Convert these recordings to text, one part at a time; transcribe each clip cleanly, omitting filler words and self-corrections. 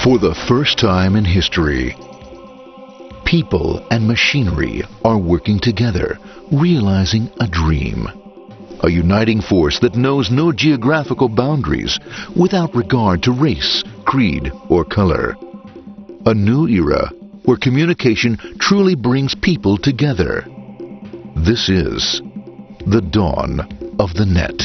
For the first time in history, people and machinery are working together, realizing a dream. A uniting force that knows no geographical boundaries without regard to race, creed, or color. A new era where communication truly brings people together. This is the dawn of the net.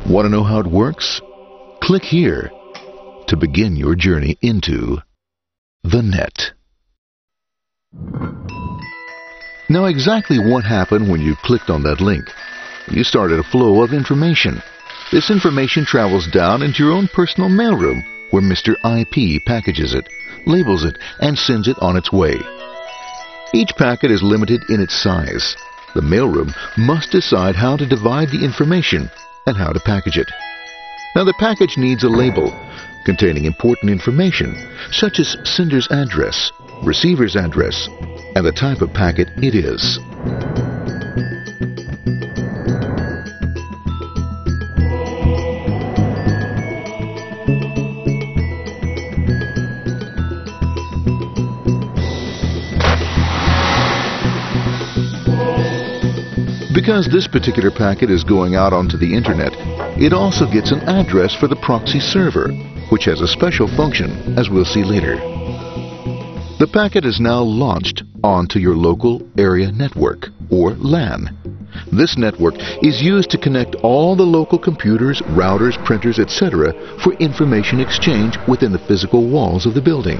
Want to know how it works? Click here to begin your journey into the net. Now, exactly what happened when you clicked on that link? You started a flow of information. This information travels down into your own personal mailroom, where Mr. IP packages it, labels it, and sends it on its way. Each packet is limited in its size. The mailroom must decide how to divide the information and how to package it. Now, the package needs a label containing important information, such as sender's address, receiver's address, and the type of packet it is. Because this particular packet is going out onto the internet, it also gets an address for the proxy server, which has a special function, as we'll see later. The packet is now launched onto your local area network, or LAN. This network is used to connect all the local computers, routers, printers, etc. for information exchange within the physical walls of the building.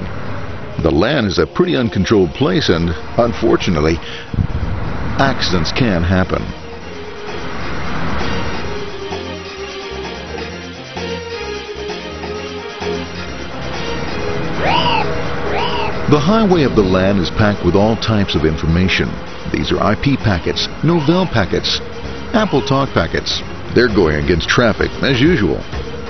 The LAN is a pretty uncontrolled place, and unfortunately, accidents can happen. The highway of the LAN is packed with all types of information. These are IP packets, Novell packets, Apple Talk packets. They're going against traffic, as usual.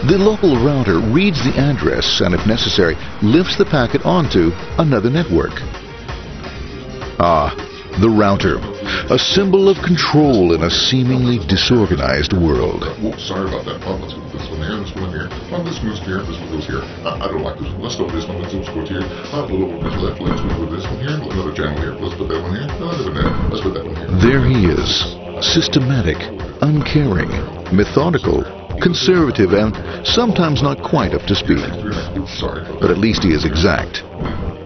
The local router reads the address and, if necessary, lifts the packet onto another network. The router, a symbol of control in a seemingly disorganized world. Whoops, sorry about that. Let's put this one there, this one here. This moves here, this one goes here. I don't like this one. Let's stop this one. Let's go here. A little over to the left. Let's move this one here. Another channel here. Let's put that one here. Another one there. Let's put that one here. There he is, systematic, uncaring, methodical, conservative, and sometimes not quite up to speed. But at least he is exact,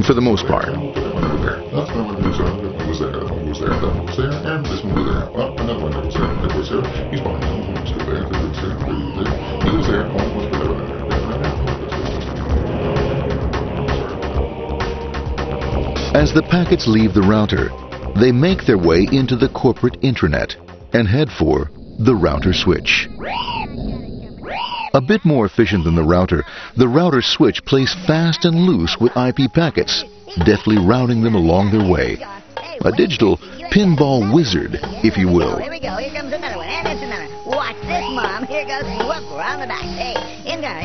for the most part. And this one was there. Well, another one that was there. That was there. He's behind him. He was there. He was there. He was there. As the packets leave the router, they make their way into the corporate intranet and head for the router switch. A bit more efficient than the router switch plays fast and loose with IP packets, deftly routing them along their way. A digital pinball wizard, if you will. Here we go. Here comes another one. And it's another. Watch this, Mom. Here goes. Whoop, around the back. Hey, in there.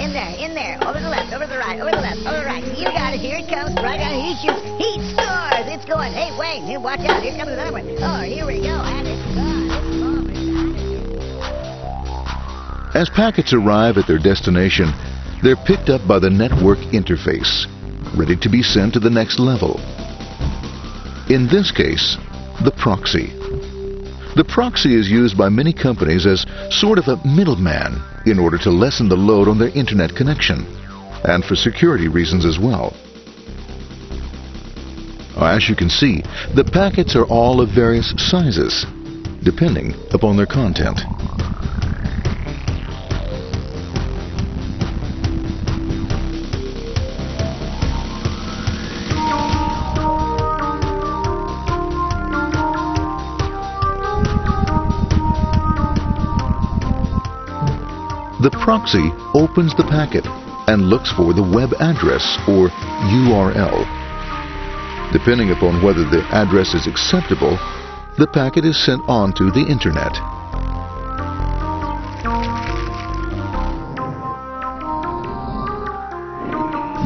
Over the left, over the right, over the left, over the right. You got it. Here it comes. Right down. He shoots. He scores. It's going. Hey, Wayne. Here, watch out. Here comes another one. Oh, here we go. And it's gone. As packets arrive at their destination, they're picked up by the network interface, ready to be sent to the next level. In this case, the proxy. The proxy is used by many companies as sort of a middleman in order to lessen the load on their internet connection, and for security reasons as well. As you can see, the packets are all of various sizes, depending upon their content. The proxy opens the packet and looks for the web address, or URL. Depending upon whether the address is acceptable, the packet is sent on to the internet.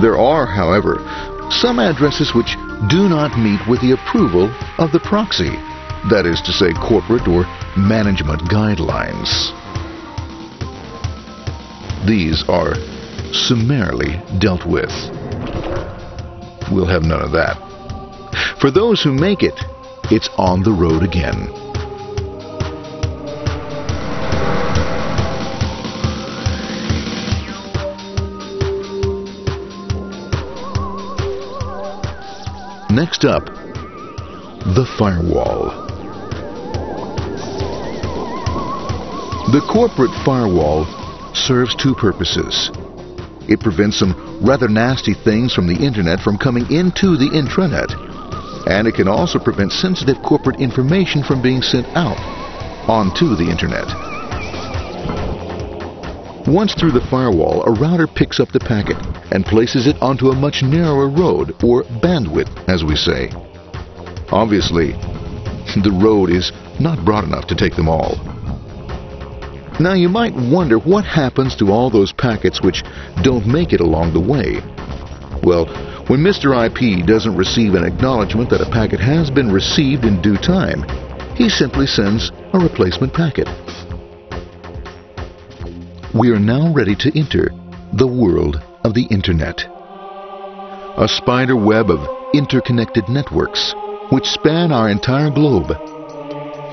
There are, however, some addresses which do not meet with the approval of the proxy, that is to say, corporate or management guidelines. these are summarily dealt with. We'll have none of that. For those who make it, it's on the road again. Next up, the firewall. The corporate firewall serves two purposes. It prevents some rather nasty things from the internet from coming into the intranet, and it can also prevent sensitive corporate information from being sent out onto the internet. Once through the firewall, a router picks up the packet and places it onto a much narrower road, or bandwidth, as we say. Obviously, the road is not broad enough to take them all. Now you might wonder what happens to all those packets which don't make it along the way. Well, when Mr. IP doesn't receive an acknowledgement that a packet has been received in due time, he simply sends a replacement packet. We are now ready to enter the world of the Internet. A spider web of interconnected networks which span our entire globe.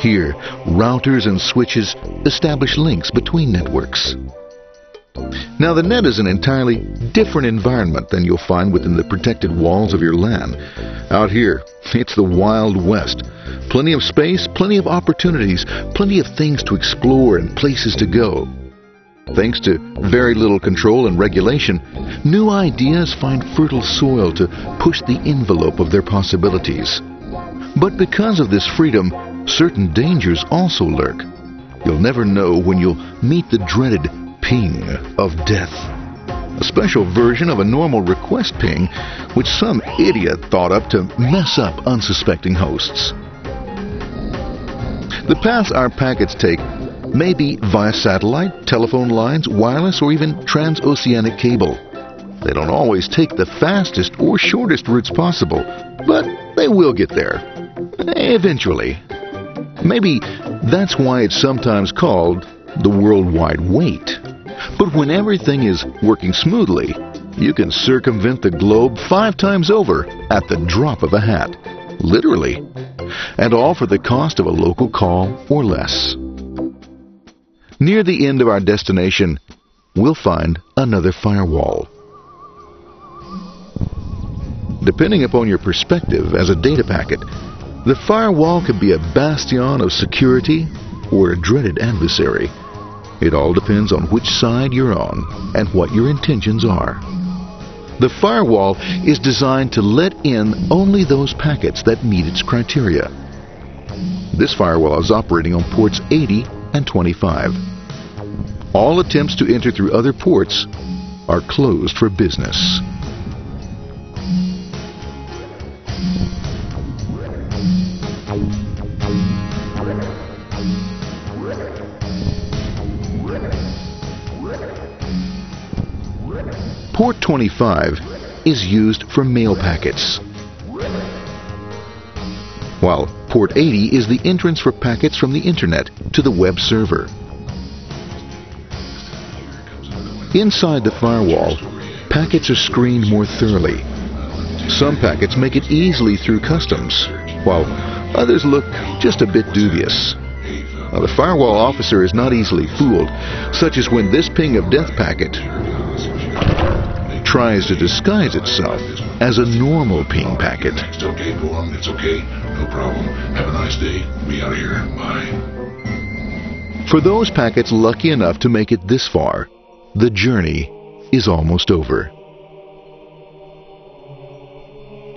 Here, routers and switches establish links between networks. Now, the net is an entirely different environment than you'll find within the protected walls of your LAN. Out here, it's the Wild West. Plenty of space, plenty of opportunities, plenty of things to explore and places to go. Thanks to very little control and regulation, new ideas find fertile soil to push the envelope of their possibilities. But because of this freedom, certain dangers also lurk. You'll never know when you'll meet the dreaded ping of death. A special version of a normal request ping, which some idiot thought up to mess up unsuspecting hosts. The paths our packets take may be via satellite, telephone lines, wireless, or even transoceanic cable. They don't always take the fastest or shortest routes possible, but they will get there. Eventually. Maybe that's why it's sometimes called the worldwide wait. But when everything is working smoothly, you can circumvent the globe 5 times over at the drop of a hat. Literally. And all for the cost of a local call or less. Near the end of our destination, we'll find another firewall. Depending upon your perspective as a data packet, the firewall could be a bastion of security or a dreaded adversary. It all depends on which side you're on and what your intentions are. The firewall is designed to let in only those packets that meet its criteria. This firewall is operating on ports 80 and 25. All attempts to enter through other ports are closed for business. Port 25 is used for mail packets, while Port 80 is the entrance for packets from the Internet to the web server. Inside the firewall, packets are screened more thoroughly. Some packets make it easily through customs, while others look just a bit dubious. Now, the firewall officer is not easily fooled, such as when this ping of death packet tries to disguise itself as a normal ping packet. It's okay, go on. It's okay. No problem. Have a nice day. We out of here. Bye. For those packets lucky enough to make it this far, the journey is almost over.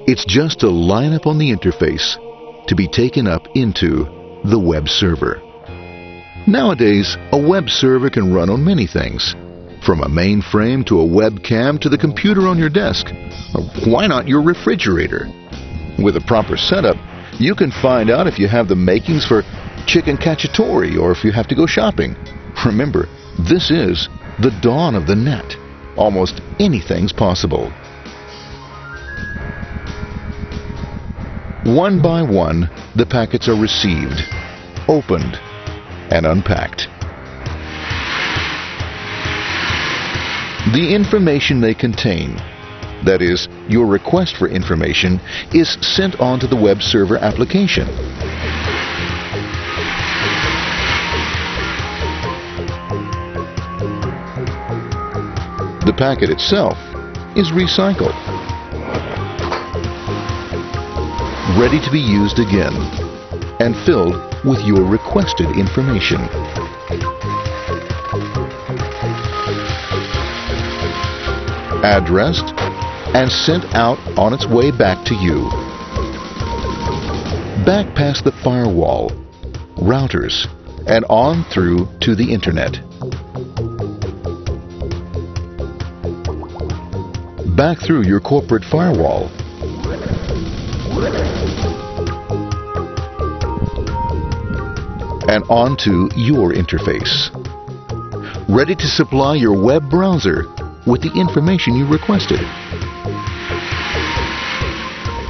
It's just a line up on the interface to be taken up into the web server. Nowadays, a web server can run on many things, from a mainframe to a webcam to the computer on your desk. Why not your refrigerator? With a proper setup, you can find out if you have the makings for chicken cacciatore or if you have to go shopping. Remember, this is the dawn of the net. Almost anything's possible. One by one, the packets are received, opened, and unpacked. The information they contain, that is, your request for information, is sent on to the web server application. The packet itself is recycled, ready to be used again, and filled with your requested information. Addressed and sent out on its way back to you. Back past the firewall, routers, and on through to the internet. Back through your corporate firewall. And onto your interface. Ready to supply your web browser with the information you requested.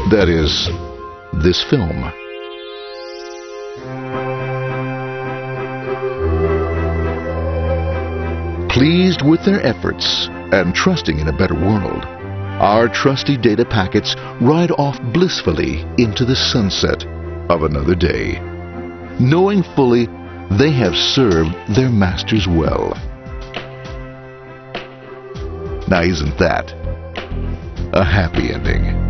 That is, this film. Pleased with their efforts and trusting in a better world, our trusty data packets ride off blissfully into the sunset of another day, knowing fully they have served their masters well. Now, isn't that a happy ending?